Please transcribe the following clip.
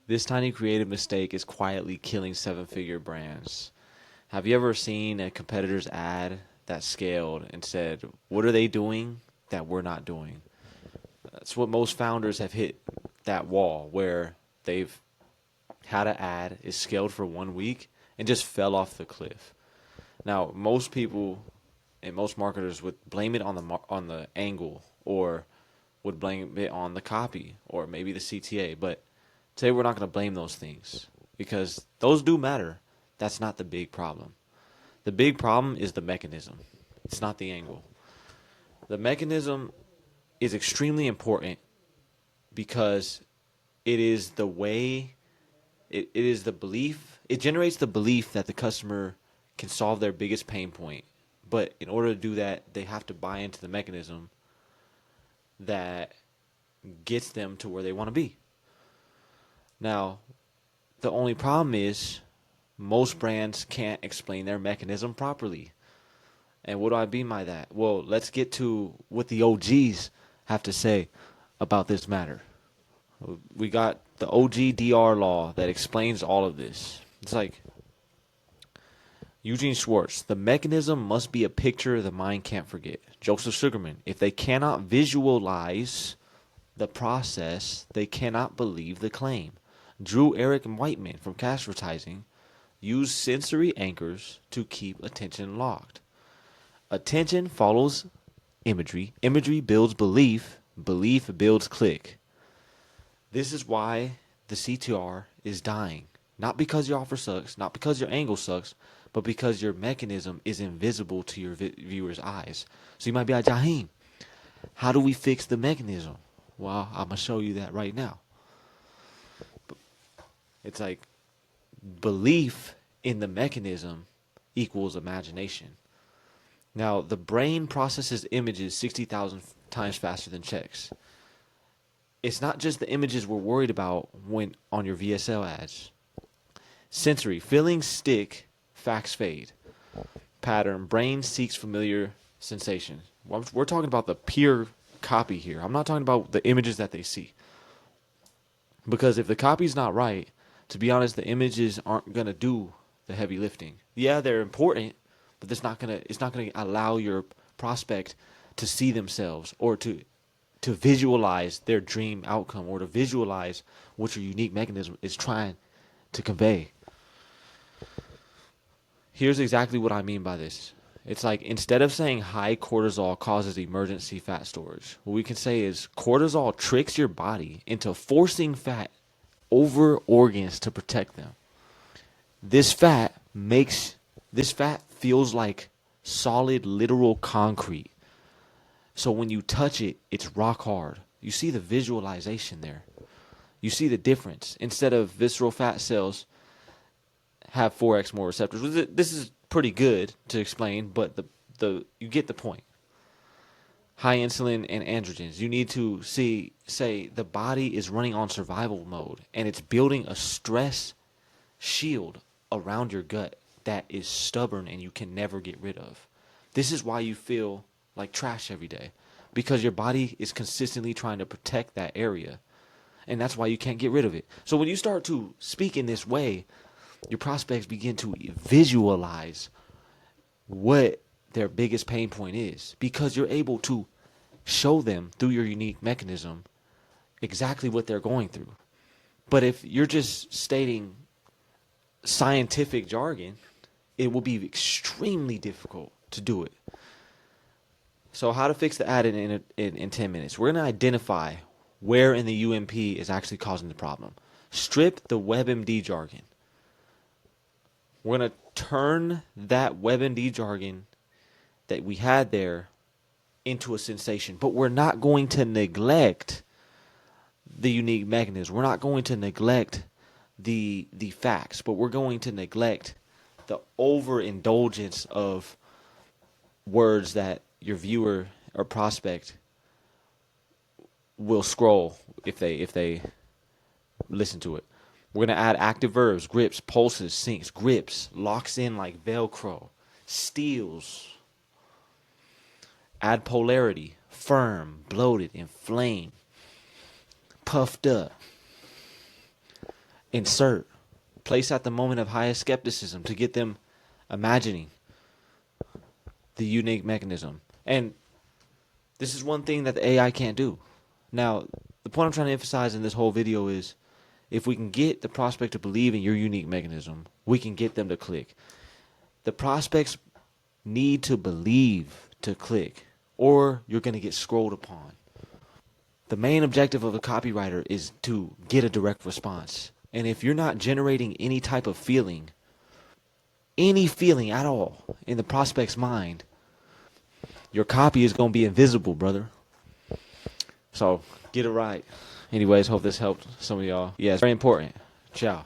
This tiny creative mistake is quietly killing seven-figure brands. Have you ever seen a competitor's ad that scaled and said, what are they doing that we're not doing? That's what most founders have hit that wall where they've had an ad, is scaled for 1 week, and just fell off the cliff. Now, most people and most marketers would blame it on the angle, or would blame it on the copy, or maybe the CTA. But today we're not going to blame those things because those do matter. That's not the big problem. The big problem is the mechanism. It's not the angle. The mechanism is extremely important because it is the way, it is the belief, it generates the belief that the customer can solve their biggest pain point. But in order to do that, they have to buy into the mechanism that gets them to where they want to be. Now, the only problem is most brands can't explain their mechanism properly. And what do I mean by that? Well, let's get to what the OGs have to say about this matter. We got the OGDR law that explains all of this. It's like Eugene Schwartz, the mechanism must be a picture the mind can't forget. Joseph Sugarman, if they cannot visualize the process, they cannot believe the claim. Drew Eric Whiteman from Cashvertising, use sensory anchors to keep attention locked. Attention follows imagery. Imagery builds belief. Belief builds click. This is why the CTR is dying. Not because your offer sucks, not because your angle sucks, but because your mechanism is invisible to your viewer's eyes. So you might be like, Jaheem, how do we fix the mechanism? Well, I'm going to show you that right now. It's like belief in the mechanism equals imagination. Now, the brain processes images 60,000 times faster than checks. It's not just the images we're worried about when on your VSL ads. Sensory, feelings stick, facts fade. Pattern, brain seeks familiar sensation. We're talking about the pure copy here. I'm not talking about the images that they see. Because if the copy's not right, to be honest, the images aren't going to do the heavy lifting. Yeah, they're important, but it's not going to allow your prospect to see themselves or to visualize their dream outcome or to visualize what your unique mechanism is trying to convey. Here's exactly what I mean by this. It's like instead of saying high cortisol causes emergency fat storage, what we can say is cortisol tricks your body into forcing fat over organs to protect them. This fat feels like solid literal concrete. So when you touch it, it's rock hard. You see the visualization there. You see the difference. Instead of visceral fat cells have 4x more receptors. This is pretty good to explain, but you get the point. High insulin and androgens. You need to say the body is running on survival mode and it's building a stress shield around your gut that is stubborn and you can never get rid of. This is why you feel like trash every day, because your body is consistently trying to protect that area, and that's why you can't get rid of it. So when you start to speak in this way, your prospects begin to visualize what their biggest pain point is, because you're able to show them through your unique mechanism exactly what they're going through. But if you're just stating scientific jargon, it will be extremely difficult to do it. So how to fix the ad in 10 minutes. We're going to identify where in the UMP is actually causing the problem. Strip the WebMD jargon. We're going to turn that WebMD jargon that we had there into a sensation. But we're not going to neglect the unique mechanism. We're not going to neglect the facts, but we're going to neglect the overindulgence of words that your viewer or prospect will scroll if they listen to it. We're going to add active verbs, grips, pulses, sinks, grips, locks in like Velcro, steals. Add polarity, firm, bloated, inflamed, puffed up. insert, place at the moment of highest skepticism to get them imagining the unique mechanism. And this is one thing that the AI can't do. Now, the point I'm trying to emphasize in this whole video is if we can get the prospect to believe in your unique mechanism, we can get them to click. The prospects need to believe to click, or you're going to get scrolled upon. The main objective of a copywriter is to get a direct response. And if you're not generating any type of feeling, any feeling at all in the prospect's mind, your copy is going to be invisible, brother. So get it right. Anyways, hope this helped some of y'all. Yeah, it's very important. Ciao.